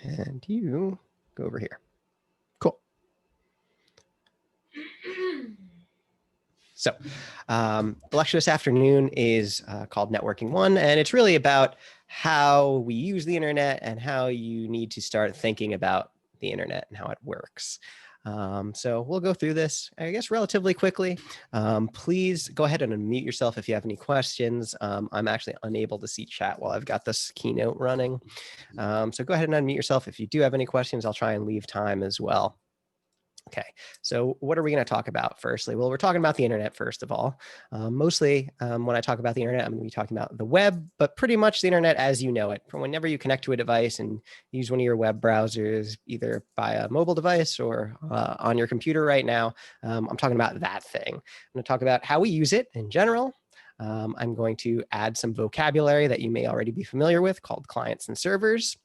And you go over here. Cool. So the lecture this afternoon is called Networking 1, and it's really about how we use the internet and how you need to start thinking about the internet and how it works. So we'll go through this, I guess, relatively quickly. Please go ahead and unmute yourself if you have any questions. I'm actually unable to see chat while I've got this keynote running. So go ahead and unmute yourself. If you do have any questions, I'll try and leave time as well. Okay, so what are we going to talk about firstly? Well, we're talking about the internet first of all. Mostly when I talk about the internet, I'm going to be talking about the web, but pretty much the internet as you know it. From whenever you connect to a device and use one of your web browsers, either by a mobile device or on your computer right now, I'm talking about that thing. I'm going to talk about how we use it in general. I'm going to add some vocabulary that you may already be familiar with called clients and servers.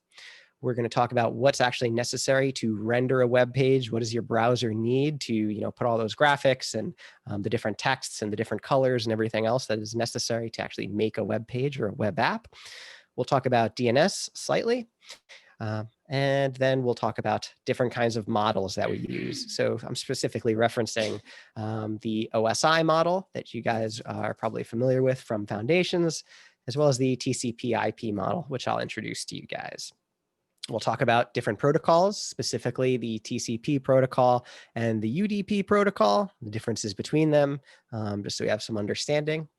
We're going to talk about what's actually necessary to render a web page. What does your browser need to, put all those graphics and the different texts and the different colors and everything else that is necessary to actually make a web page or a web app. We'll talk about DNS slightly. And then we'll talk about different kinds of models that we use. So I'm specifically referencing the OSI model that you guys are probably familiar with from Foundations, as well as the TCP/IP model, which I'll introduce to you guys. We'll talk about different protocols, specifically the TCP protocol and the UDP protocol, the differences between them, just so we have some understanding.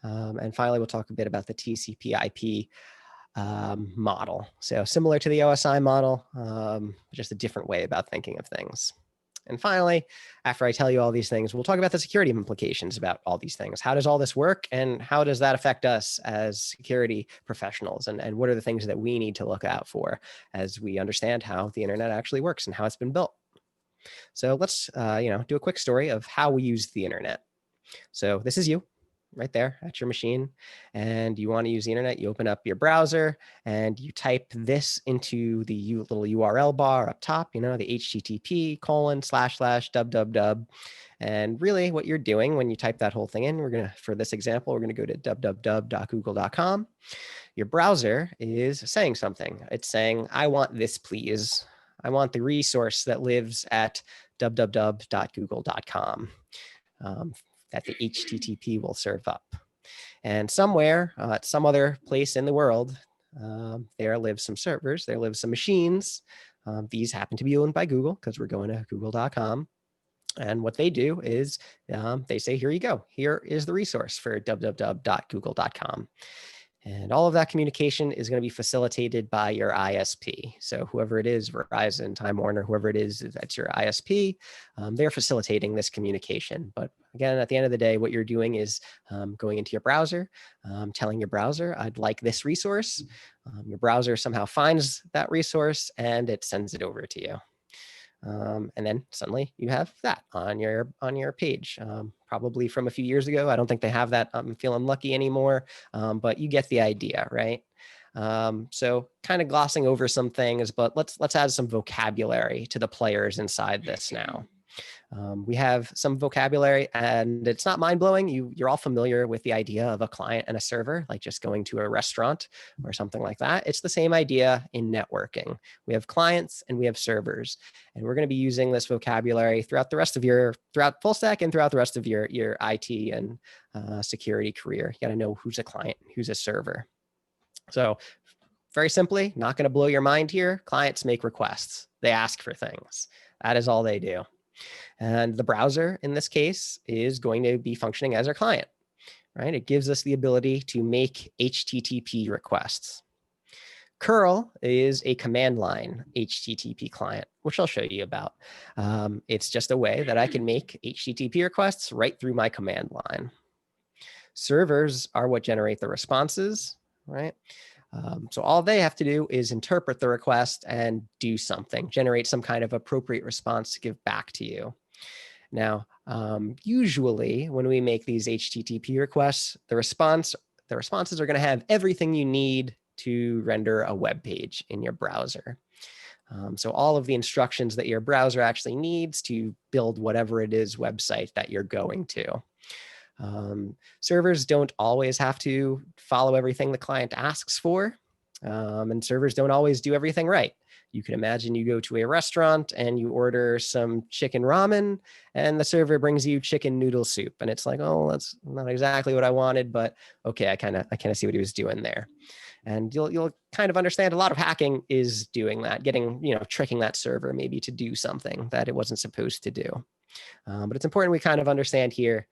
And finally, we'll talk a bit about the TCP/IP model. So similar to the OSI model, just a different way about thinking of things. And finally, after I tell you all these things, we'll talk about the security implications about all these things. How does all this work and how does that affect us as security professionals? And what are the things that we need to look out for as we understand how the internet actually works and how it's been built? So let's do a quick story of how we use the internet. So this is you right there at your machine, and you want to use the internet. You open up your browser and you type this into the little URL bar up top, the http://www. And really what you're doing when you type that whole thing in, for this example, we're going to go to www.google.com. Your browser is saying something. It's saying, I want this, please. I want the resource that lives at www.google.com. That the HTTP will serve up. And somewhere at some other place in the world, there live some servers, there live some machines. These happen to be owned by Google because we're going to google.com. And what they do is they say, here you go. Here is the resource for www.google.com. And all of that communication is going to be facilitated by your ISP. So whoever it is, Verizon, Time Warner, whoever it is, that's your ISP. They're facilitating this communication. But again, at the end of the day, what you're doing is going into your browser, telling your browser, I'd like this resource. Your browser somehow finds that resource and it sends it over to you. And then suddenly you have that on your page, probably from a few years ago. I don't think they have that. I'm feeling lucky anymore, but you get the idea, right? So kind of glossing over some things, but let's add some vocabulary to the players inside this now. We have some vocabulary and it's not mind-blowing. You're all familiar with the idea of a client and a server, like just going to a restaurant or something like that. It's the same idea in networking. We have clients and we have servers, and we're going to be using this vocabulary throughout throughout full stack and throughout the rest of your IT and security career. You got to know who's a client, who's a server. So very simply, not going to blow your mind here. Clients make requests. They ask for things. That is all they do. And the browser, in this case, is going to be functioning as our client, right? It gives us the ability to make HTTP requests. Curl is a command line HTTP client, which I'll show you about. It's just a way that I can make HTTP requests right through my command line. Servers are what generate the responses, right? So all they have to do is interpret the request and do something, generate some kind of appropriate response to give back to you. Now, usually when we make these HTTP requests, the responses are going to have everything you need to render a web page in your browser. So all of the instructions that your browser actually needs to build whatever it is website that you're going to. Servers don't always have to follow everything the client asks for, and servers don't always do everything right. You can imagine you go to a restaurant and you order some chicken ramen and the server brings you chicken noodle soup. And it's like, oh, that's not exactly what I wanted, but okay, I kind of see what he was doing there. And you'll kind of understand a lot of hacking is doing that, getting, tricking that server maybe to do something that it wasn't supposed to do. But it's important we kind of understand here,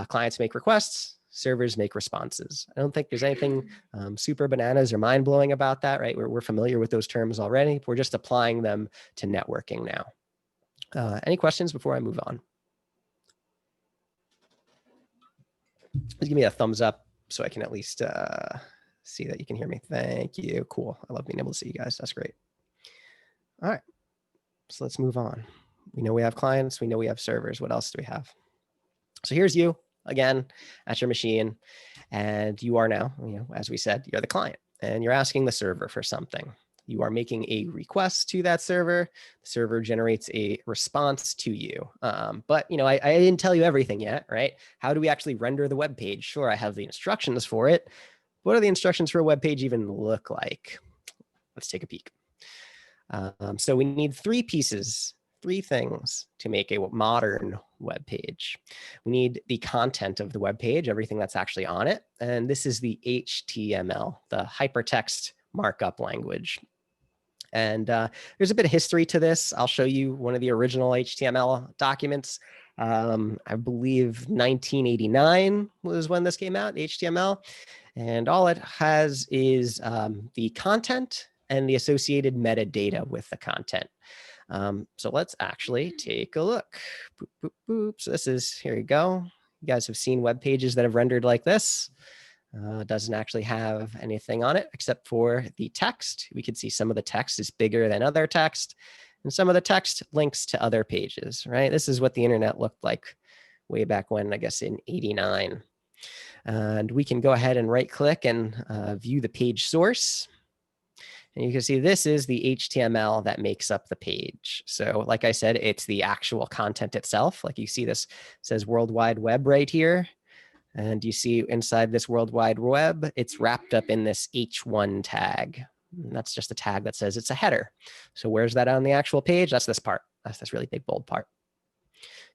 clients make requests, servers make responses. I don't think there's anything super bananas or mind blowing about that, right? We're familiar with those terms already. We're just applying them to networking now. Any questions before I move on? Just give me a thumbs up so I can at least see that you can hear me. Thank you. Cool. I love being able to see you guys. That's great. All right. So let's move on. We know we have clients. We know we have servers. What else do we have? So here's you again at your machine. And you are now, as we said, you're the client and you're asking the server for something. You are making a request to that server. The server generates a response to you. But I didn't tell you everything yet, right? How do we actually render the web page? Sure, I have the instructions for it. What do the instructions for a web page even look like? Let's take a peek. So we need three things to make a modern web page. We need the content of the web page, everything that's actually on it. And this is the HTML, the hypertext markup language. And there's a bit of history to this. I'll show you one of the original HTML documents. I believe 1989 was when this came out, HTML. And all it has is the content and the associated metadata with the content. So let's actually take a look. Boop, boop, boop. So this is, here you go. You guys have seen web pages that have rendered like this. Doesn't actually have anything on it except for the text. We could see some of the text is bigger than other text, and some of the text links to other pages, right? This is what the internet looked like way back when, I guess in '89. And we can go ahead and right click and view the page source. And you can see this is the HTML that makes up the page. So like I said, it's the actual content itself. Like you see this says World Wide Web right here. And you see inside this World Wide Web, it's wrapped up in this H1 tag. And that's just a tag that says it's a header. So where's that on the actual page? That's this part. That's this really big bold part.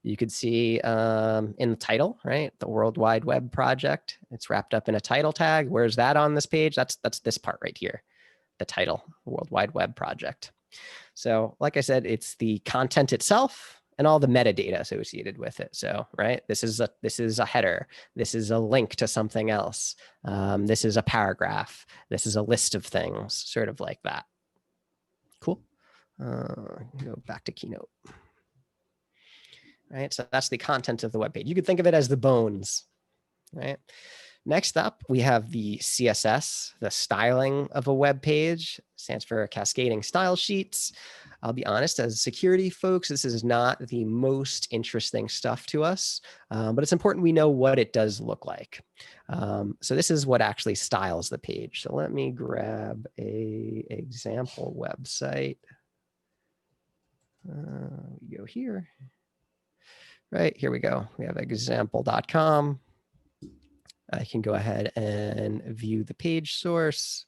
You could see in the title, right? The World Wide Web project. It's wrapped up in a title tag. Where's that on this page? That's this part right here. The title, World Wide Web project. So like I said, it's the content itself and all the metadata associated with it. So, right, this is a header. This is a link to something else. This is a paragraph. This is a list of things, sort of like that. Cool. Go back to Keynote. Right, so that's the content of the web page. You could think of it as the bones, right? Next up, we have the CSS, the styling of a web page. Stands for cascading style sheets. I'll be honest, as security folks, this is not the most interesting stuff to us, but it's important we know what it does look like. So this is what actually styles the page. So let me grab a example website. We go here. Right, here we go. We have example.com. I can go ahead and view the page source.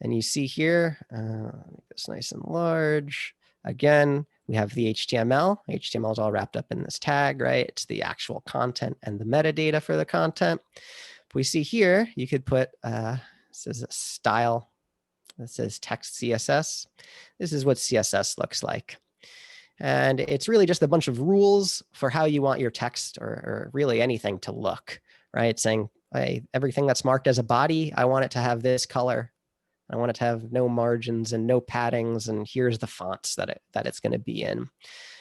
And you see here, make this nice and large. Again, we have the HTML. HTML is all wrapped up in this tag, right? It's the actual content and the metadata for the content. If we see here, you could put, this is a style that says text CSS. This is what CSS looks like. And it's really just a bunch of rules for how you want your text or really anything to look, right? Saying, hey, everything that's marked as a body, I want it to have this color. I want it to have no margins and no paddings, and here's the fonts that it's going to be in.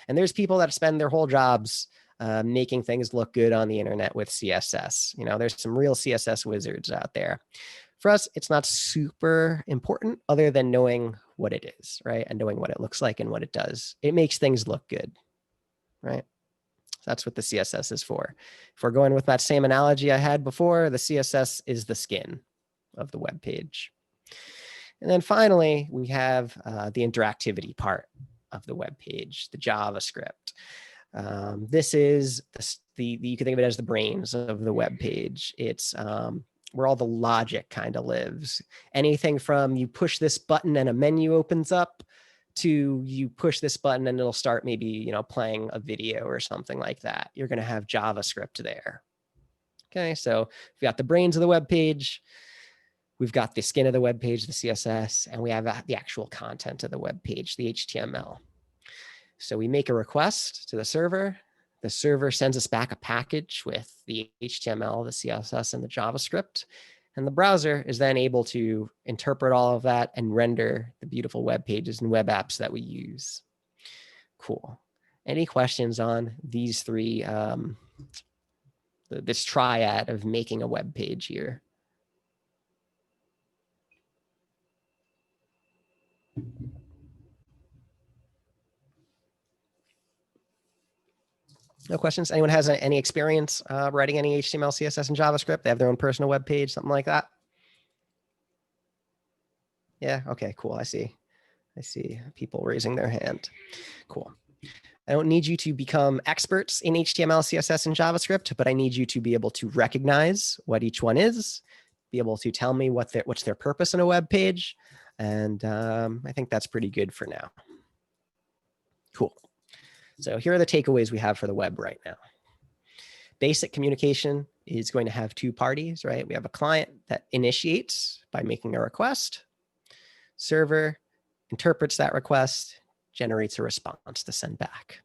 And there's people that spend their whole jobs making things look good on the internet with CSS. There's some real CSS wizards out there. For us, it's not super important other than knowing what it is, right? And knowing what it looks like and what it does. It makes things look good, right? That's what the CSS is for. If we're going with that same analogy I had before, the CSS is the skin of the web page. And then finally, we have the interactivity part of the web page, the JavaScript. This is you can think of it as the brains of the web page. It's where all the logic kind of lives. Anything from you push this button and a menu opens up, to you push this button and it'll start maybe, you know, playing a video or something like that. You're going to have JavaScript there. Okay, so we've got the brains of the web page, we've got the skin of the web page, the CSS, and we have the actual content of the web page, the HTML. So we make a request to the server. The server sends us back a package with the HTML, the CSS, and the JavaScript. And the browser is then able to interpret all of that and render the beautiful web pages and web apps that we use. Cool. Any questions on these three, this triad of making a web page here? No questions? Anyone has any experience writing any HTML, CSS, and JavaScript? They have their own personal web page, something like that? Yeah, okay, cool, I see people raising their hand. Cool. I don't need you to become experts in HTML, CSS, and JavaScript, but I need you to be able to recognize what each one is, be able to tell me what's their purpose in a web page. And I think that's pretty good for now. Cool. So here are the takeaways we have for the web right now. Basic communication is going to have two parties, right? We have a client that initiates by making a request. Server interprets that request, generates a response to send back.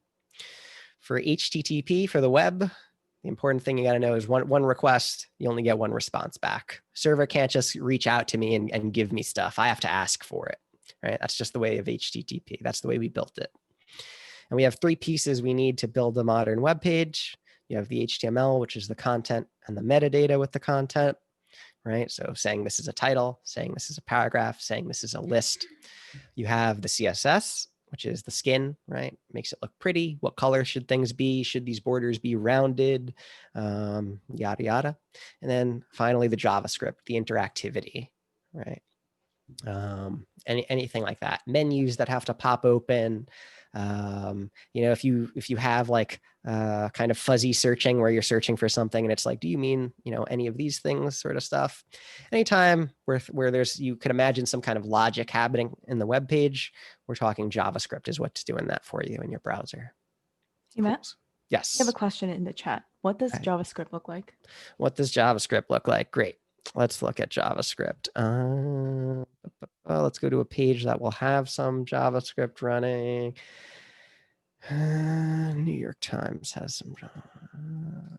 For HTTP, for the web, the important thing you got to know is one request, you only get one response back. Server can't just reach out to me and give me stuff. I have to ask for it, right? That's just the way of HTTP. That's the way we built it. And we have three pieces we need to build a modern web page. You have the HTML, which is the content, and the metadata with the content, right? So saying this is a title, saying this is a paragraph, saying this is a list. You have the CSS, which is the skin, right? Makes it look pretty. What color should things be? Should these borders be rounded? Yada, yada. And then finally, the JavaScript, the interactivity, right? Anything like that. Menus that have to pop open. You know, if you have like kind of fuzzy searching where you're searching for something and it's like, do you mean, you know, any of these things sort of stuff? Anytime where there's, you could imagine some kind of logic happening in the web page, we're talking JavaScript is what's doing that for you in your browser. Hey, Matt? Yes. I have a question in the chat. What does JavaScript look like? What does JavaScript look like? Great. Let's look at JavaScript. Let's go to a page that will have some JavaScript running. New York Times has some.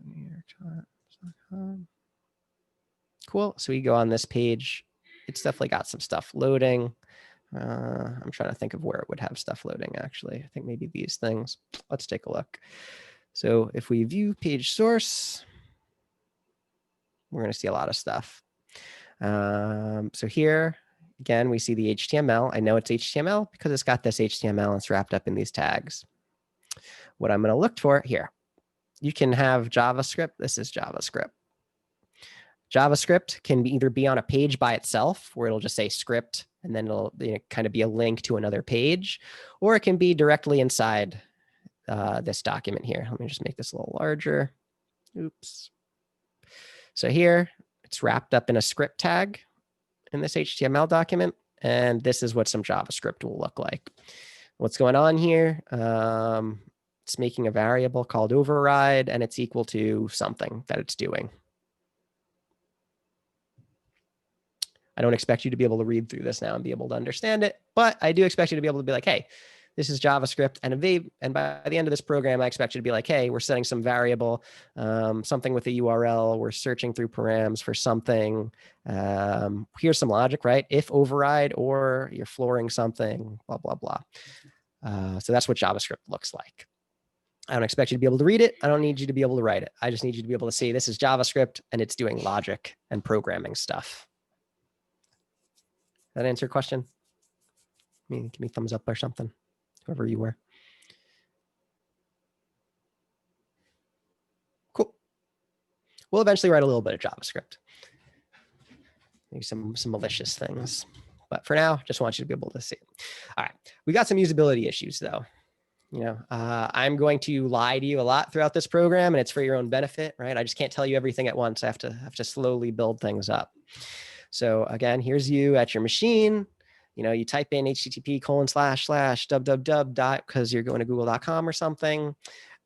New York Times. Cool. So we go on this page. It's definitely got some stuff loading. I'm trying to think of where it would have stuff loading, actually. I think maybe these things. Let's take a look. So if we view page source, we're going to see a lot of stuff. So here, again, we see the HTML. I know it's HTML because it's got this HTML and it's wrapped up in these tags. What I'm going to look for here, you can have JavaScript. This is JavaScript. JavaScript can either be on a page by itself where it'll just say script and then it'll kind of be a link to another page, or it can be directly inside this document here. Let me just make this a little larger. Oops. So here it's wrapped up in a script tag in this HTML document. And this is what some JavaScript will look like. What's going on here? It's making a variable called override, and it's equal to something that it's doing. I don't expect you to be able to read through this now and be able to understand it, but I do expect you to be able to be like, hey, this is JavaScript, and by the end of this program, I expect you to be like, hey, we're setting some variable, something with a URL. We're searching through params for something. Here's some logic, right? If override, or you're flooring something, blah, blah, blah. So that's what JavaScript looks like. I don't expect you to be able to read it. I don't need you to be able to write it. I just need you to be able to see this is JavaScript, and it's doing logic and programming stuff. That answer your question? Give me a thumbs up or something, whoever you were. Cool. We'll eventually write a little bit of JavaScript. Maybe some malicious things. But for now, just want you to be able to see. All right. We got some usability issues, though. I'm going to lie to you a lot throughout this program, and it's for your own benefit, right? I just can't tell you everything at once. I have to slowly build things up. So again, here's you at your machine. you type in http://www dot because you're going to google.com or something.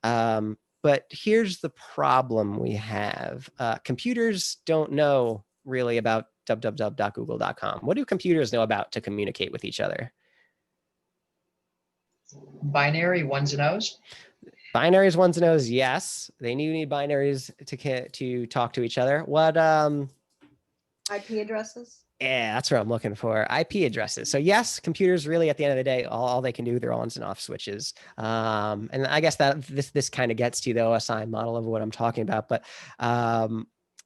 But here's the problem we have. Computers don't know really about www.google.com. What do computers know about to communicate with each other? Binary ones and O's. Binaries, ones and O's, yes. They need binaries to talk to each other. What IP addresses? Yeah, that's what I'm looking for. IP addresses. So yes, computers really at the end of the day, all they can do, they're ons and off switches. And I guess that this kind of gets to the OSI model of what I'm talking about. But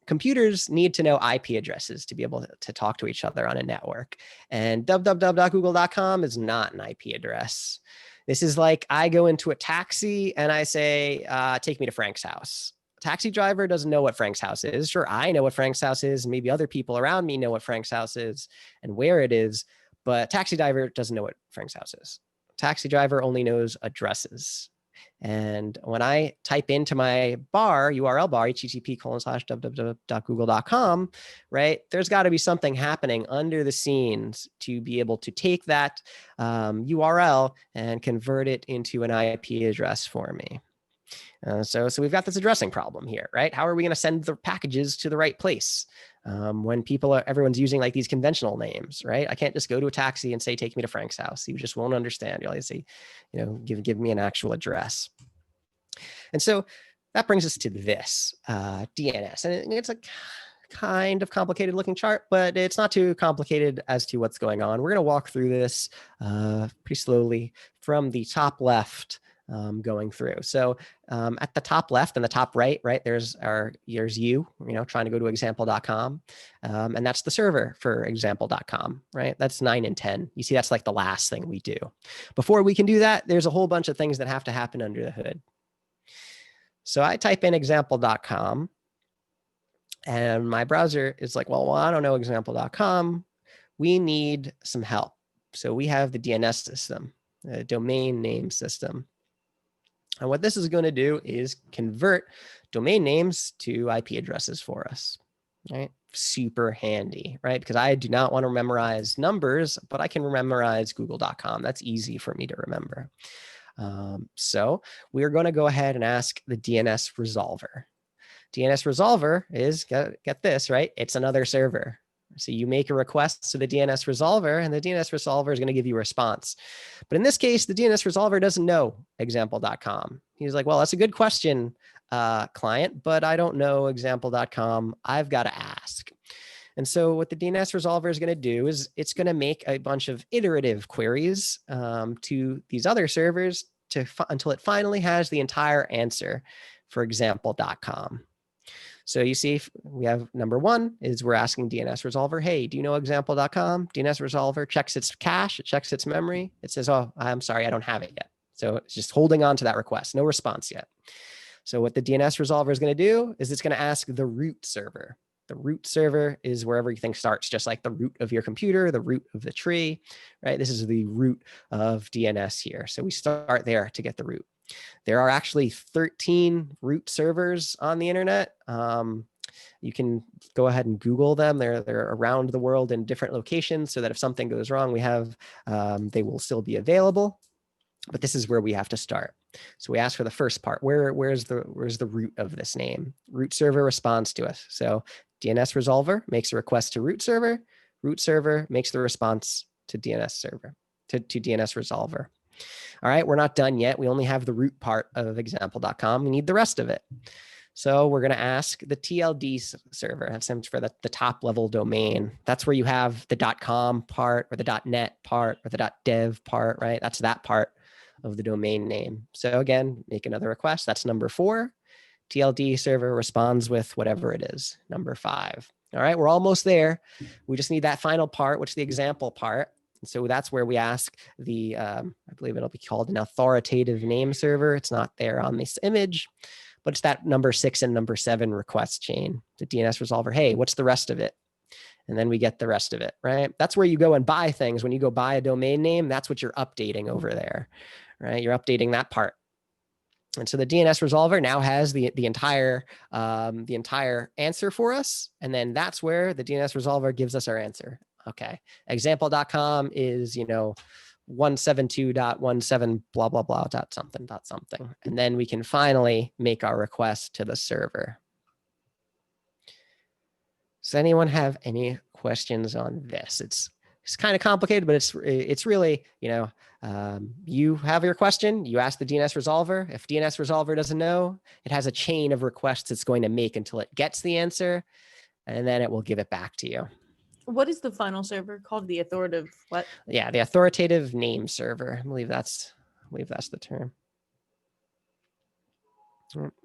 computers need to know IP addresses to be able to talk to each other on a network. And www.google.com is not an IP address. This is like I go into a taxi and I say, take me to Frank's house. Taxi driver doesn't know what Frank's house is. Sure, I know what Frank's house is. Maybe other people around me know what Frank's house is and where it is, but taxi driver doesn't know what Frank's house is. Taxi driver only knows addresses. And when I type into my bar, URL bar, http://www.google.com, right, there's got to be something happening under the scenes to be able to take that URL and convert it into an IP address for me. So we've got this addressing problem here, right? How are we going to send the packages to the right place when everyone's using like these conventional names, right? I can't just go to a taxi and say, take me to Frank's house. You just won't understand. You'll say, give me an actual address. And so that brings us to this DNS. And it's a kind of complicated looking chart, but it's not too complicated as to what's going on. We're going to walk through this pretty slowly from the top left going through. So at the top left and the top right, there's you trying to go to example.com. And that's the server for example.com, right? That's 9 and 10. You see, that's like the last thing we do. Before we can do that, there's a whole bunch of things that have to happen under the hood. So I type in example.com and my browser is like, well, I don't know example.com. We need some help. So we have the DNS system, the domain name system. And what this is going to do is convert domain names to IP addresses for us, right? Super handy, right? Because I do not want to memorize numbers, but I can memorize google.com. That's easy for me to remember. So we're going to go ahead and ask the DNS resolver. DNS resolver is, get this, right? It's another server. So you make a request to the DNS resolver and the DNS resolver is going to give you a response. But in this case, the DNS resolver doesn't know example.com. He's like, well, that's a good question, client, but I don't know example.com. I've got to ask. And so what the DNS resolver is going to do is it's going to make a bunch of iterative queries to these other servers until it finally has the entire answer for example.com. So you see, we have number one is we're asking DNS resolver, hey, do you know example.com? DNS resolver checks its cache, it checks its memory. It says, oh, I'm sorry, I don't have it yet. So it's just holding on to that request, no response yet. So what the DNS resolver is going to do is it's going to ask the root server. The root server is where everything starts, just like the root of your computer, the root of the tree, right? This is the root of DNS here. So we start there to get the root. There are actually 13 root servers on the internet. You can go ahead and Google them. They're around the world in different locations so that if something goes wrong, they will still be available. But this is where we have to start. So we ask for the first part. Where's the root of this name? Root server responds to us. So DNS resolver makes a request to root server. Root server makes the response to DNS server, to DNS resolver. All right, we're not done yet. We only have the root part of example.com. We need the rest of it. So we're going to ask the TLD server. That stands for the top level domain. That's where you have the .com part or the .net part or the .dev part, right? That's that part of the domain name. So again, make another request. That's number 4. TLD server responds with whatever it is, number 5. All right, we're almost there. We just need that final part, which is the example part. So that's where we ask the, I believe it'll be called an authoritative name server. It's not there on this image, but it's that number 6 and number 7 request chain. The DNS resolver, hey, what's the rest of it? And then we get the rest of it, right? That's where you go and buy things. When you go buy a domain name, that's what you're updating over there, right? You're updating that part. And so the DNS resolver now has the entire answer for us. And then that's where the DNS resolver gives us our answer. Okay. Example.com is, 172.17 blah, blah, blah, dot something. And then we can finally make our request to the server. Does anyone have any questions on this? It's kind of complicated, but it's really, you have your question, you ask the DNS resolver. If DNS resolver doesn't know, it has a chain of requests it's going to make until it gets the answer, and then it will give it back to you. What is the final server called? The authoritative what? Yeah, the authoritative name server. I believe that's the term.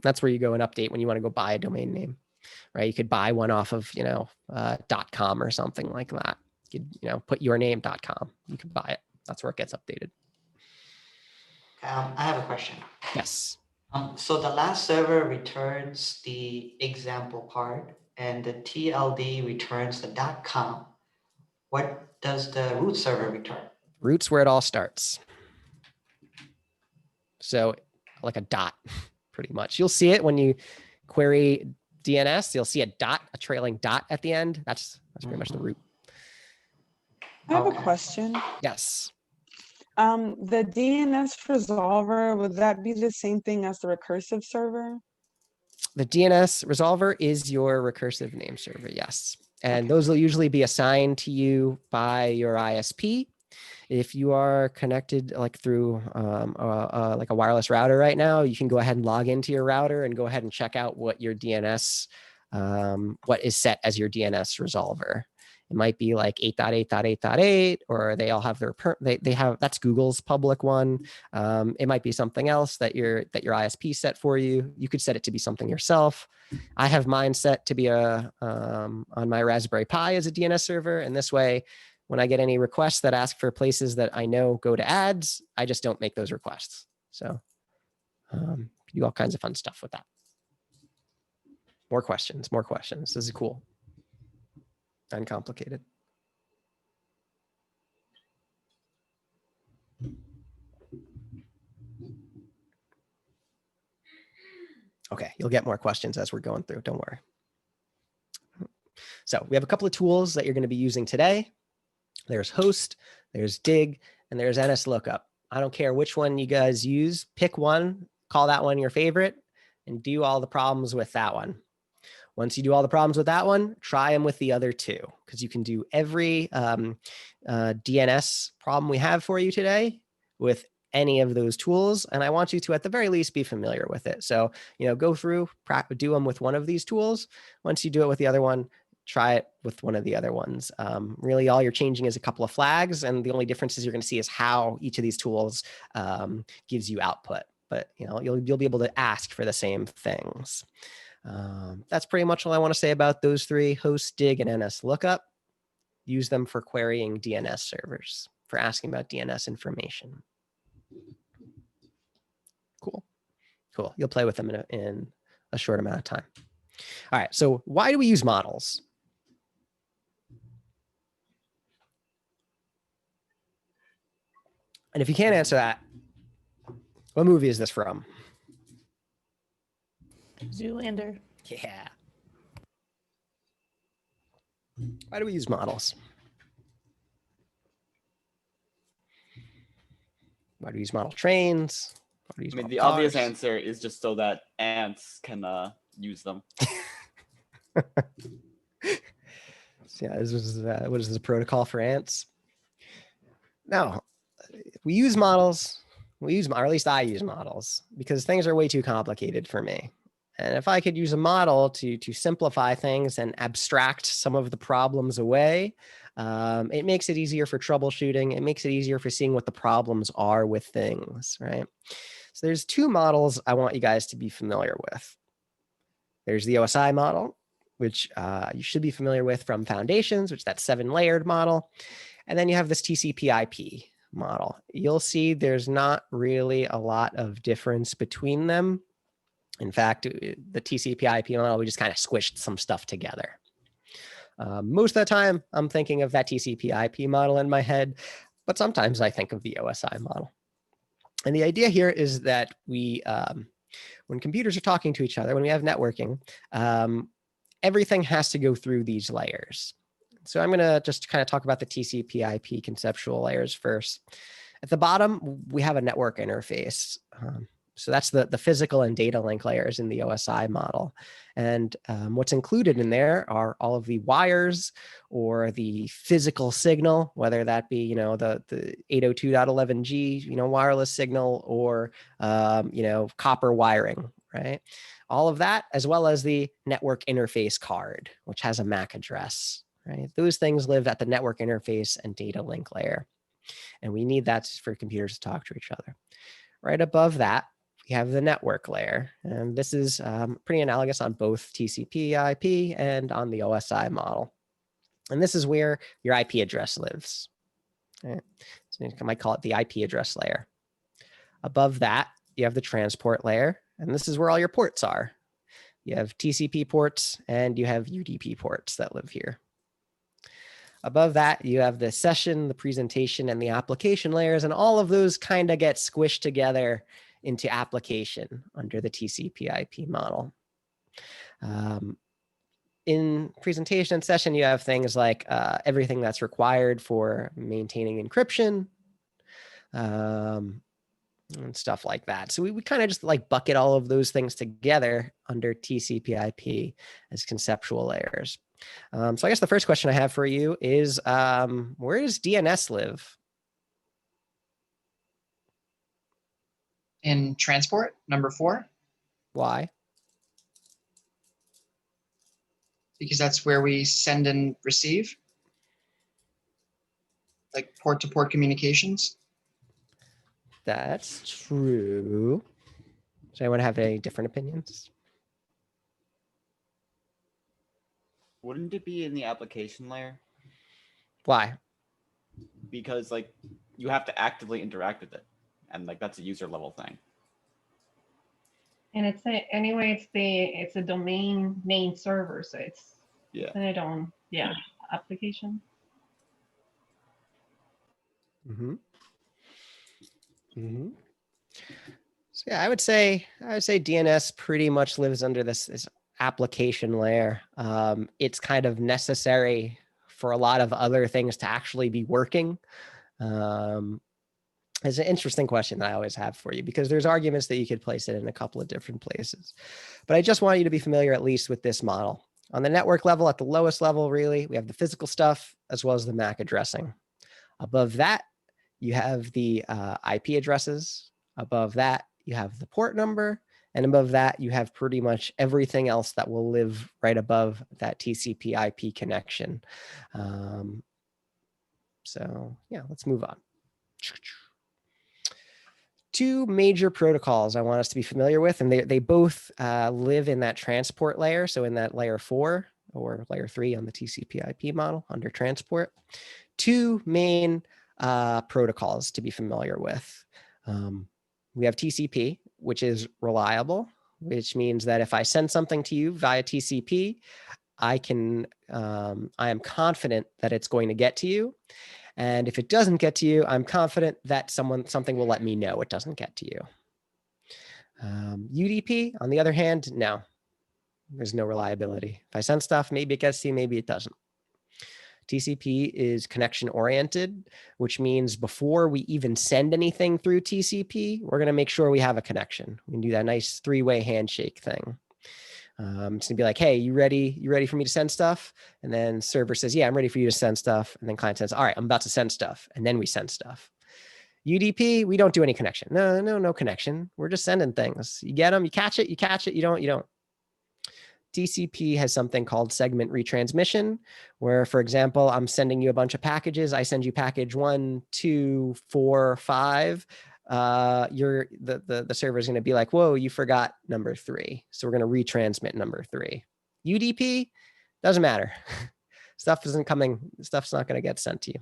That's where you go and update when you want to go buy a domain name, right? You could buy one off of, .com or something like that. You could, put yourname.com. You could buy it. That's where it gets updated. I have a question. Yes. So the last server returns the example part and the TLD returns the .com. What does the root server return? Root's where it all starts. So like a dot, pretty much. You'll see it when you query DNS. You'll see a trailing dot at the end. That's pretty much the root. I have Okay. a question. Yes. The DNS resolver, would that be the same thing as the recursive server? The DNS resolver is your recursive name server. Yes. And those will usually be assigned to you by your ISP. If you are connected like through like a wireless router right now, you can go ahead and log into your router and go ahead and check out what your DNS, what is set as your DNS resolver. It might be like 8.8.8.8, or they all have their, they have, that's Google's public one. It might be something else that your ISP set for you. You could set it to be something yourself. I have mine set to be on my Raspberry Pi as a DNS server. And this way, when I get any requests that ask for places that I know go to ads, I just don't make those requests. So do all kinds of fun stuff with that. More questions. This is cool. Uncomplicated. Okay, you'll get more questions as we're going through. Don't worry. So we have a couple of tools that you're going to be using today. There's Host, there's Dig, and there's NSLookup. I don't care which one you guys use. Pick one, call that one your favorite, and do all the problems with that one. Once you do all the problems with that one, try them with the other two, because you can do every DNS problem we have for you today with any of those tools. And I want you to, at the very least, be familiar with it. So, go through, do them with one of these tools. Once you do it with the other one, try it with one of the other ones. Really, all you're changing is a couple of flags. And the only differences you're going to see is how each of these tools gives you output. But, you'll be able to ask for the same things. That's pretty much all I want to say about those three: Host, Dig, and NSLookup. Use them for querying DNS servers, for asking about DNS information. Cool. You'll play with them in a short amount of time. All right. So why do we use models? And if you can't answer that, what movie is this from? Zoolander. Yeah. Why do we use models? Why do we use model trains? Why do we use I mean, model the obvious cars? answer is just so that ants can use them. Yeah, this is what is this, protocol for ants? No, we use models. Or at least I use models, because things are way too complicated for me. And if I could use a model to simplify things and abstract some of the problems away, it makes it easier for troubleshooting. It makes it easier for seeing what the problems are with things, right? So there's two models I want you guys to be familiar with. There's the OSI model, which you should be familiar with from Foundations, which is that 7-layered model. And then you have this TCP/IP model. You'll see there's not really a lot of difference between them. In fact, the TCP/IP model, we just kind of squished some stuff together. Most of the time, I'm thinking of that TCP/IP model in my head, but sometimes I think of the OSI model. And the idea here is that we, when computers are talking to each other, when we have networking, everything has to go through these layers. So I'm going to just kind of talk about the TCP/IP conceptual layers first. At the bottom, we have a network interface. So that's the physical and data link layers in the OSI model. And what's included in there are all of the wires or the physical signal, whether that be, the 802.11g, wireless signal, or, copper wiring, right? All of that, as well as the network interface card, which has a MAC address, right? Those things live at the network interface and data link layer. And we need that for computers to talk to each other. Right above that, we have the network layer. And this is pretty analogous on both TCP/IP and on the OSI model. And this is where your IP address lives. Right? So I might call it the IP address layer. Above that, you have the transport layer. And this is where all your ports are. You have TCP ports and you have UDP ports that live here. Above that, you have the session, the presentation, and the application layers, and all of those kind of get squished together into application under the TCP/IP model. In presentation and session, you have things like everything that's required for maintaining encryption, and stuff like that. So we kind of just like bucket all of those things together under TCP/IP as conceptual layers. So I guess the first question I have for you is, where does DNS live? In transport, number 4, Why? because that's where we send and receive, like port-to-port communications. That's true. Does anyone have any different opinions? Wouldn't it be in the application layer? Why? Because like you have to actively interact with it, and like that's a user level thing. And it's a domain name server, so it's Yeah. in its own application. Mm-hmm. Mm-hmm. So yeah, I would say DNS pretty much lives under this application layer. It's kind of necessary for a lot of other things to actually be working. It's an interesting question that I always have for you, because there's arguments that you could place it in a couple of different places. But I just want you to be familiar at least with this model. On the network level, at the lowest level, really, we have the physical stuff as well as the MAC addressing. Above that, you have the IP addresses. Above that, you have the port number. And above that, you have pretty much everything else that will live right above that TCP/IP connection. So yeah, let's move on. Two major protocols I want us to be familiar with, and they both live in that transport layer. So in that layer 4 or layer 3 on the TCP/IP model under transport. Two main protocols to be familiar with. We have TCP, which is reliable, which means that if I send something to you via TCP, I am confident that it's going to get to you. And if it doesn't get to you, I'm confident that something will let me know it doesn't get to you. UDP, on the other hand, no, there's no reliability. If I send stuff, maybe it gets to you, maybe it doesn't. TCP is connection oriented, which means before we even send anything through TCP, we're going to make sure we have a connection. We can do that nice 3-way handshake thing. It's going to be like, hey, you ready for me to send stuff? And then server says, yeah, I'm ready for you to send stuff. And then client says, all right, I'm about to send stuff. And then we send stuff. UDP, we don't do any connection. No connection. We're just sending things. You get them, you catch it, you don't. TCP has something called segment retransmission, where, for example, I'm sending you a bunch of packages. I send you package 1, 2, 4, 5. The server is going to be like, whoa, you forgot number 3. So we're going to retransmit number 3. UDP doesn't matter. Stuff's not going to get sent to you.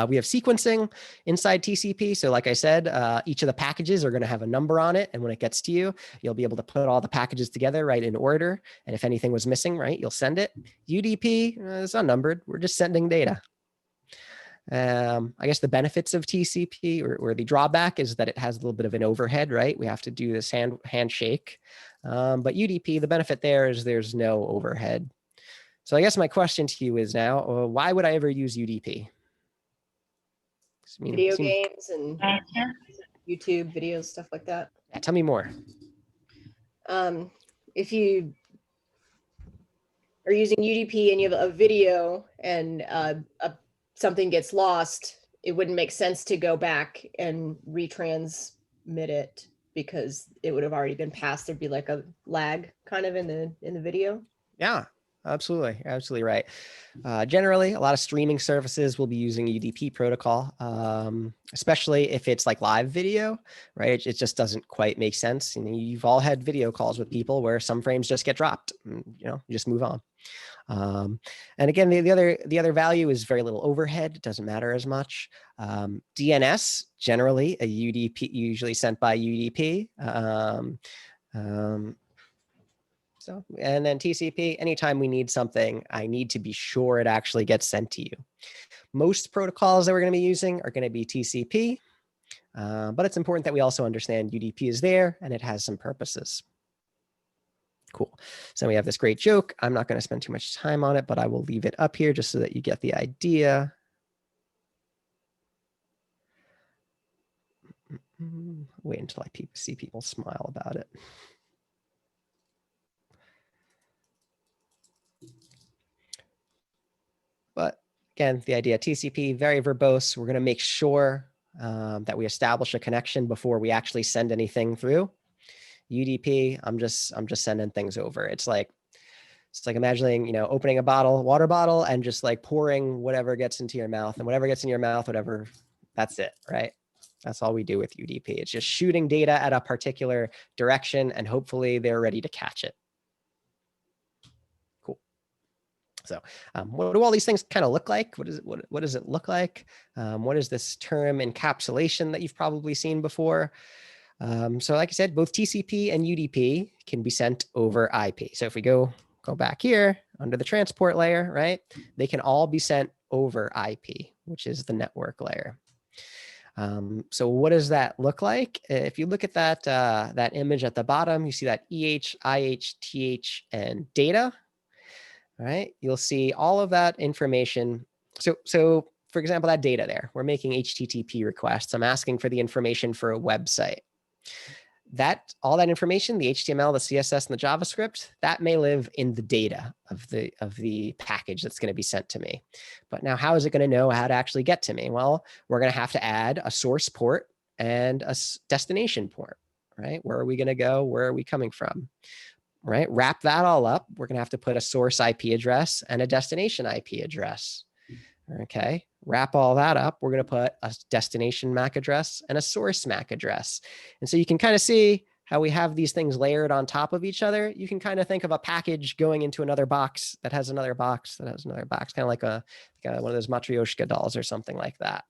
We have sequencing inside TCP. So like I said, each of the packages are going to have a number on it. And when it gets to you, you'll be able to put all the packages together, right, in order. And if anything was missing, right, you'll send it. UDP, it's unnumbered. We're just sending data. I guess the benefits of TCP or the drawback is that it has a little bit of an overhead, right? We have to do this handshake. But UDP, the benefit there is there's no overhead. So I guess my question to you is now, why would I ever use UDP? I mean, Video seem- games and Answer. YouTube videos, stuff like that. yeah, tell me more. If you are using UDP and you have a video and something gets lost, it wouldn't make sense to go back and retransmit it because it would have already been passed. There'd be like a lag kind of in the video. Yeah, absolutely. Absolutely right. Generally, a lot of streaming services will be using UDP protocol, especially if it's like live video, right? It just doesn't quite make sense. You know, you've all had video calls with people where some frames just get dropped, and, you know, you just move on. And again, the other value is very little overhead. It doesn't matter as much. DNS, generally a UDP, usually sent by UDP. So, and then TCP, anytime we need something, I need to be sure it actually gets sent to you. Most protocols that we're going to be using are going to be TCP, but it's important that we also understand UDP is there and it has some purposes. Cool. So we have this great joke. I'm not going to spend too much time on it, but I will leave it up here just so that you get the idea. Wait until I see people smile about it. But again, the idea, TCP, very verbose. We're going to make sure that we establish a connection before we actually send anything through. UDP, I'm just sending things over. It's like imagining, you know, opening a water bottle and just like pouring whatever gets into your mouth, and whatever gets in your mouth, whatever, that's it, right? That's all we do with UDP. It's just shooting data at a particular direction and hopefully they're ready to catch it. Cool. So what do all these things kind of look like? What does it look like? What is this term encapsulation that you've probably seen before? So like I said, both TCP and UDP can be sent over IP. So if we go back here under the transport layer, right? They can all be sent over IP, which is the network layer. So what does that look like? If you look at that image at the bottom, you see that EH, IH, TH, and data, all right? You'll see all of that information. So for example, that data there, we're making HTTP requests. I'm asking for the information for a website. All that information, the HTML, the CSS, and the JavaScript, that may live in the data of the package that's going to be sent to me. But now, how is it going to know how to actually get to me? Well, we're going to have to add a source port and a destination port, right? Where are we going to go? Where are we coming from? Right? Wrap that all up. We're going to have to put a source IP address and a destination IP address. Okay, wrap all that up. We're going to put a destination MAC address and a source MAC address. And so you can kind of see how we have these things layered on top of each other. You can kind of think of a package going into another box that has another box that has another box, kind of like one of those Matryoshka dolls or something like that.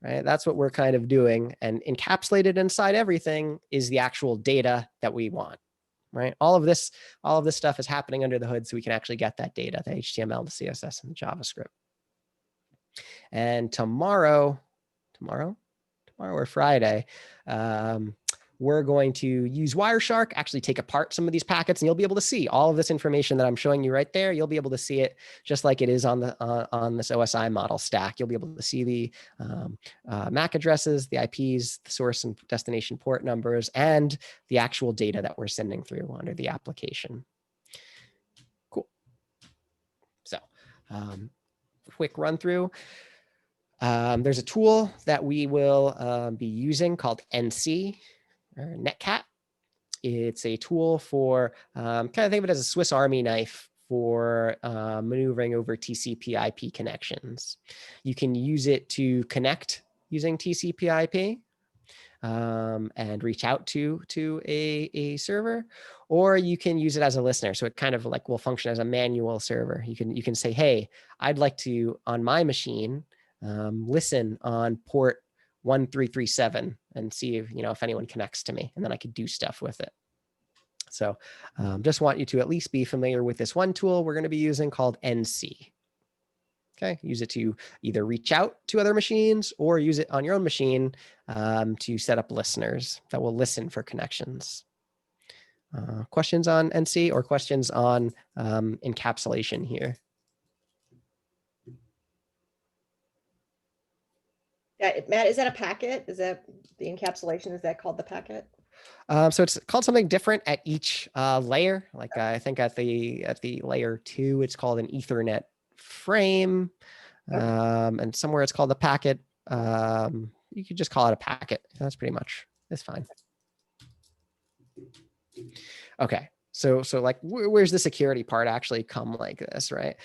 Right? That's what we're kind of doing. And encapsulated inside everything is the actual data that we want. Right? All of this stuff is happening under the hood so we can actually get that data, the HTML, the CSS, and the JavaScript. And tomorrow or Friday, we're going to use Wireshark, actually take apart some of these packets, and you'll be able to see all of this information that I'm showing you right there. You'll be able to see it just like it is on this OSI model stack. You'll be able to see the MAC addresses, the IPs, the source and destination port numbers, and the actual data that we're sending through under the application. Cool. So, quick run through. There's a tool that we will be using called NC or Netcat. It's a tool for kind of think of it as a Swiss Army knife for maneuvering over TCP IP connections. You can use it to connect using TCP IP and reach out to a server, or you can use it as a listener. So it kind of like will function as a manual server. You can say, hey, I'd like to, on my machine, listen on port 1337 and see if anyone connects to me, and then I could do stuff with it. So just want you to at least be familiar with this one tool we're going to be using called NC. Okay, use it to either reach out to other machines or use it on your own machine to set up listeners that will listen for connections. Questions on NC or questions on encapsulation here? Matt, is that a packet? Is that the encapsulation? Is that called the packet? So it's called something different at each layer. Like I think at the layer 2, it's called an Ethernet frame, and somewhere it's called a packet. You could just call it a packet. That's pretty much. It's fine. Okay. So like, where's the security part actually come like this, right?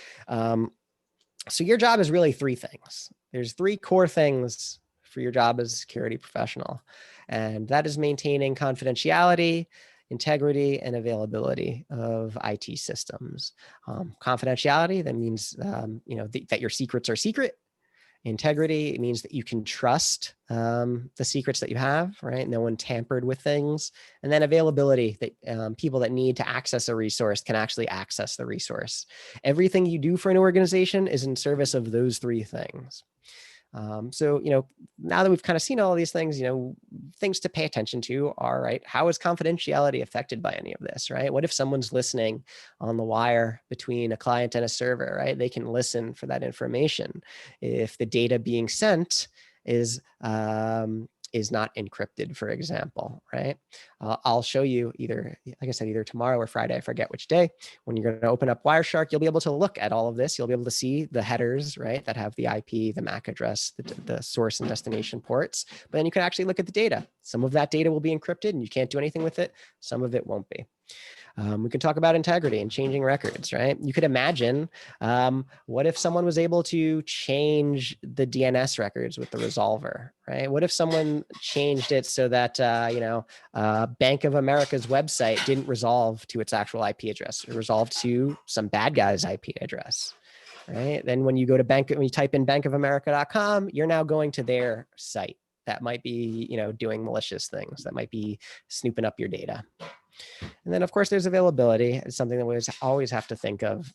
So your job is really 3 things. There's 3 core things for your job as a security professional, and that is maintaining confidentiality, integrity, and availability of IT systems. Confidentiality, that means that your secrets are secret. Integrity, it means that you can trust the secrets that you have, right? No one tampered with things. And then availability, that people that need to access a resource can actually access the resource. Everything you do for an organization is in service of those 3 things. So, now that we've kind of seen all of these things, things to pay attention to are, right, how is confidentiality affected by any of this, right? What if someone's listening on the wire between a client and a server, right? They can listen for that information. If the data being sent is not encrypted, for example, right? I'll show you either, like I said, either tomorrow or Friday, I forget which day, when you're going to open up Wireshark, you'll be able to look at all of this. You'll be able to see the headers, right, that have the IP, the MAC address, the source and destination ports, but then you can actually look at the data. Some of that data will be encrypted and you can't do anything with it. Some of it won't be. We can talk about integrity and changing records, right? You could imagine, what if someone was able to change the DNS records with the resolver, right? What if someone changed it so that, Bank of America's website didn't resolve to its actual IP address, it resolved to some bad guy's IP address, right? Then when you go to when you type in bankofamerica.com, you're now going to their site. That might be, doing malicious things. That might be snooping up your data. And then, of course, there's availability. It's something that we always have to think of.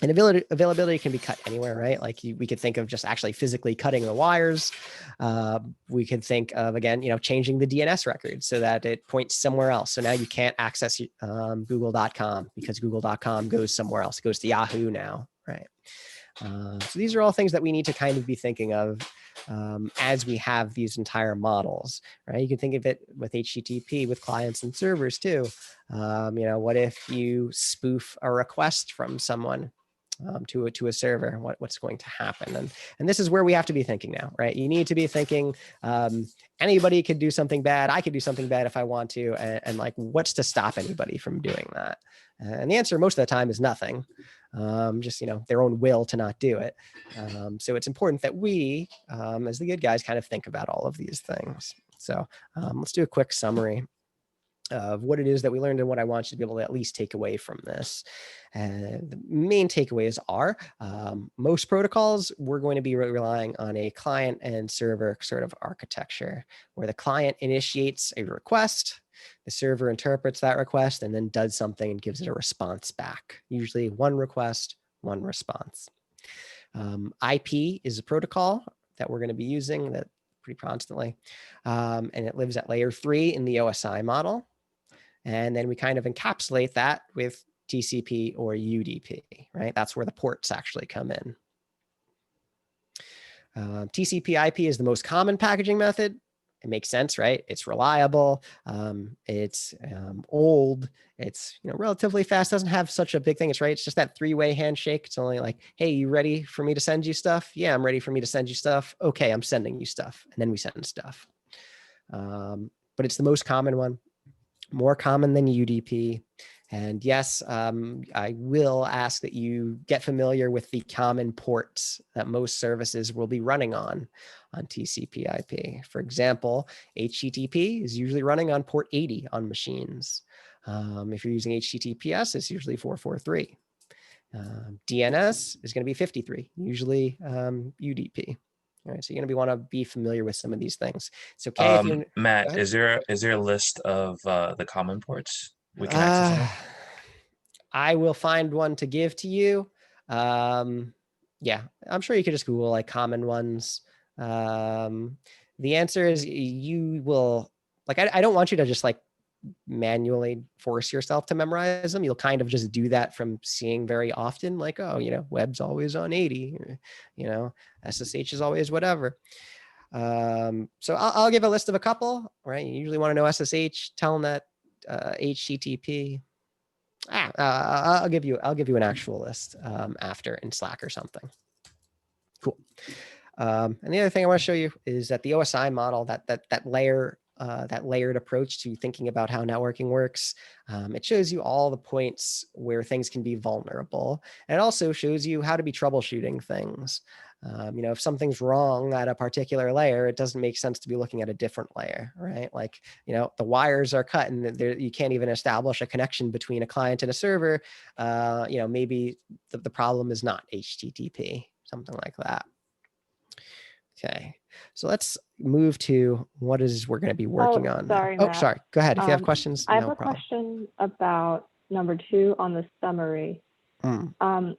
And availability can be cut anywhere, right? Like we could think of just actually physically cutting the wires. We could think of, again, changing the DNS record so that it points somewhere else. So now you can't access google.com because google.com goes somewhere else. It goes to Yahoo now, right? So these are all things that we need to kind of be thinking of as we have these entire models, right? You can think of it with HTTP, with clients and servers too. What if you spoof a request from someone to a server? What's going to happen? And this is where we have to be thinking now, right? You need to be thinking, anybody could do something bad. I could do something bad if I want to. And like, what's to stop anybody from doing that? And the answer most of the time is nothing. Just, their own will to not do it. So it's important that we, as the good guys, kind of think about all of these things. So let's do a quick summary of what it is that we learned and what I want you to be able to at least take away from this. And the main takeaways are most protocols, we're going to be relying on a client and server sort of architecture where the client initiates a request, the server interprets that request and then does something and gives it a response back. Usually one request, one response. IP is a protocol that we're going to be using that pretty constantly. And it lives at layer 3 in the OSI model. And then we kind of encapsulate that with TCP or UDP, right? That's where the ports actually come in. TCP IP is the most common packaging method. It makes sense, right? It's reliable. It's old. It's relatively fast. Doesn't have such a big thing. It's just that 3-way handshake. It's only like, hey, you ready for me to send you stuff? Yeah, I'm ready for me to send you stuff. Okay, I'm sending you stuff, and then we send stuff. But it's the most common one, more common than UDP. And yes, I will ask that you get familiar with the common ports that most services will be running on TCP IP. For example, HTTP is usually running on port 80 on machines. If you're using HTTPS, it's usually 443. DNS is going to be 53, usually UDP. All right, so you're going to want to be familiar with some of these things. It's okay if you Matt, is there a list of the common ports we can access on? I will find one to give to you. Yeah, I'm sure you could just Google like common ones. The answer is you will, like, I don't want you to just like manually force yourself to memorize them. You'll kind of just do that from seeing very often, like, oh, web's always on 80, SSH is always whatever. So I'll give a list of a couple, right? You usually want to know SSH, Telnet, HTTP. I'll give you an actual list after in Slack or something. Cool. And the other thing I want to show you is that the OSI model, that layered approach to thinking about how networking works, it shows you all the points where things can be vulnerable. And it also shows you how to be troubleshooting things. If something's wrong at a particular layer, it doesn't make sense to be looking at a different layer, right? Like, the wires are cut and you can't even establish a connection between a client and a server. Maybe the problem is not HTTP, something like that. Okay, so let's move to what is we're going to be working on. Sorry, Oh, Matt. sorry. Go ahead. If you have questions, I have no a problem. question about number 2 on the summary. Can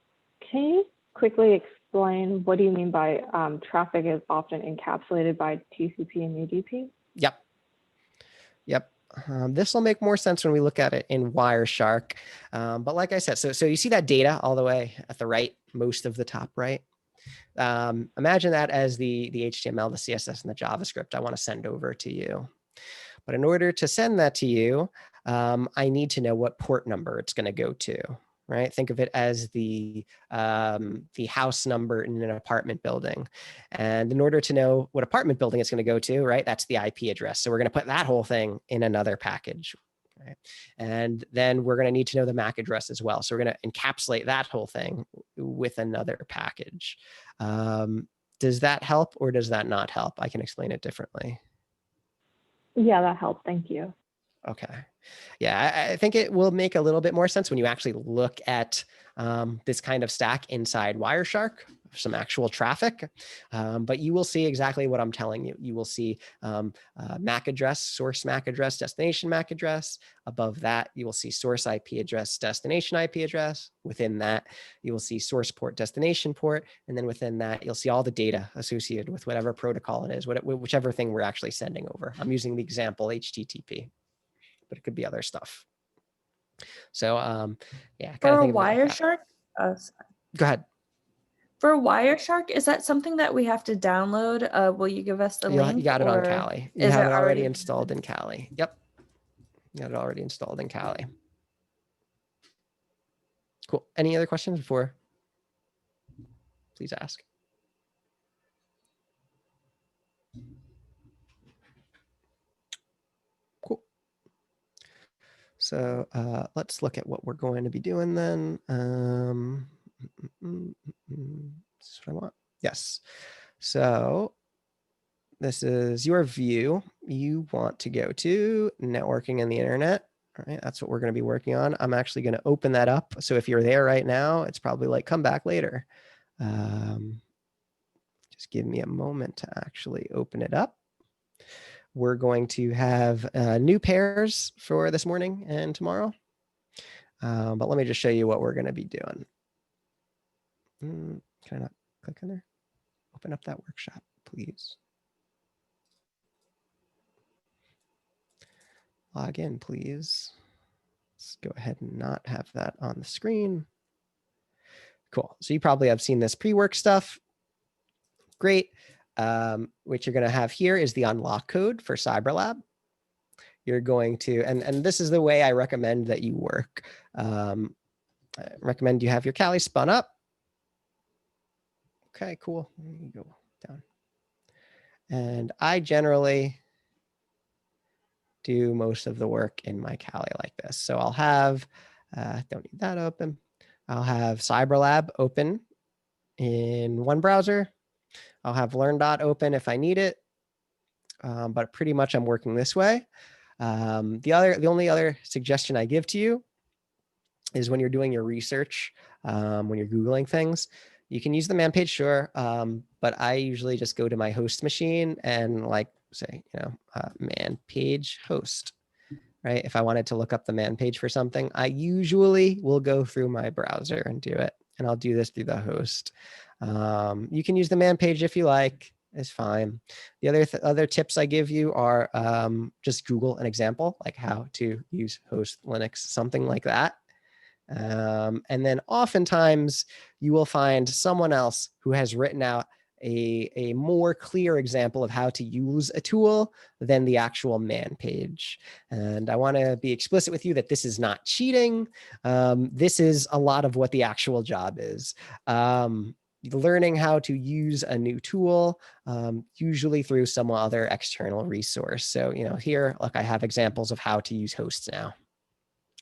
you quickly explain what do you mean by traffic is often encapsulated by TCP and UDP? Yep. This will make more sense when we look at it in Wireshark. But like I said, so you see that data all the way at the right, most of the top right. Imagine that as the HTML, the CSS, and the JavaScript I want to send over to you. But in order to send that to you, I need to know what port number it's going to go to, right? Think of it as the house number in an apartment building. And in order to know what apartment building it's going to go to, right, that's the IP address. So we're going to put that whole thing in another package. Right? And then we're going to need to know the MAC address as well. So we're going to encapsulate that whole thing with another package. Does that help or does that not help? I can explain it differently. Yeah, that helped. Thank you. Okay. Yeah, I think it will make a little bit more sense when you actually look at this kind of stack inside Wireshark, some actual traffic. But you will see exactly what I'm telling you. You will see MAC address, source MAC address, destination MAC address. Above that, you will see source IP address, destination IP address. Within that, you will see source port, destination port. And then within that, you'll see all the data associated with whatever protocol it is, whichever thing we're actually sending over. I'm using the example HTTP, but it could be other stuff. So yeah. For Wireshark, go ahead. For Wireshark, is that something that we have to download? Will you give us the link? You got it on or Kali. You is have it it already installed in Kali. Yep. You got it already installed in Kali. Cool. Any other questions before? Please ask. Cool. So let's look at what we're going to be doing then. This is what I want. Yes. So this is your view. You want to go to networking and the internet. All right. That's what we're going to be working on. I'm actually going to open that up. So if you're there right now, it's probably like, come back later. Just give me a moment to actually open it up. We're going to have new pairs for this morning and tomorrow. But let me just show you what we're going to be doing. Can I not click on there? Open up that workshop, please. Log in, please. Let's go ahead and not have that on the screen. Cool. So you probably have seen this pre-work stuff. Great. What you're going to have here is the unlock code for CyberLab. You're going to, and this is the way I recommend that you work. I recommend you have your Kali spun up. Okay, cool. You go down. And I generally do most of the work in my Kali like this. So I'll have, don't need that open. I'll have CyberLab open in one browser. I'll have LearnDot open if I need it. But pretty much I'm working this way. The only other suggestion I give to you is when you're doing your research, when you're Googling things, you can use the man page, sure. But I usually just go to my host machine and like say, man page host, right? If I wanted to look up the man page for something, I usually will go through my browser and do it. And I'll do this through the host. You can use the man page if you like, it's fine. The other tips I give you are just Google an example, like how to use host Linux, something like that. And then oftentimes you will find someone else who has written out a more clear example of how to use a tool than the actual man page. And I want to be explicit with you that this is not cheating. This is a lot of what the actual job is. Learning how to use a new tool, usually through some other external resource. So, here, look, I have examples of how to use hosts now,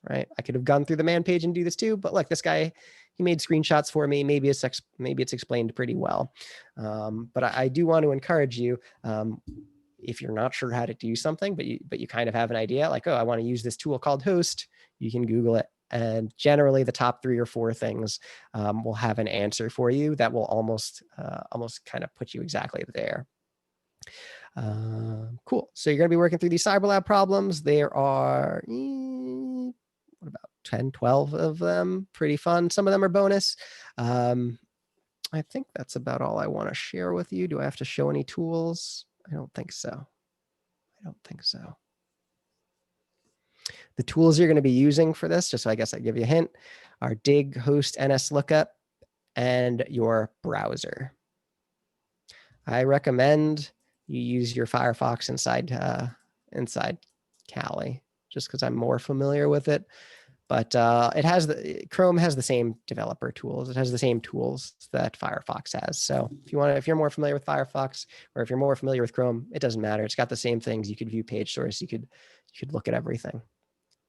right? I could have gone through the man page and do this too, but look, this guy, he made screenshots for me. Maybe it's explained pretty well. But I do want to encourage you, if you're not sure how to do something, but you kind of have an idea, like, oh, I want to use this tool called Host, you can Google it. And generally the top 3 or 4 things will have an answer for you that will almost kind of put you exactly there. Cool. So you're going to be working through these CyberLab problems. There are, what about 10, 12 of them? Pretty fun. Some of them are bonus. I think that's about all I want to share with you. Do I have to show any tools? I don't think so. The tools you're going to be using for this, just so I guess I give you a hint, are Dig, Host, NSLookup, and your browser. I recommend you use your Firefox inside Kali, just because I'm more familiar with it. But Chrome has the same developer tools. It has the same tools that Firefox has. So if you're more familiar with Firefox, or if you're more familiar with Chrome, it doesn't matter. It's got the same things. You could view page source. You could look at everything.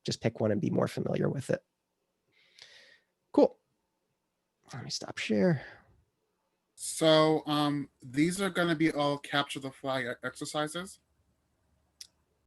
Just pick one and be more familiar with it. Cool. Let me stop share. So these are going to be all capture the flag exercises.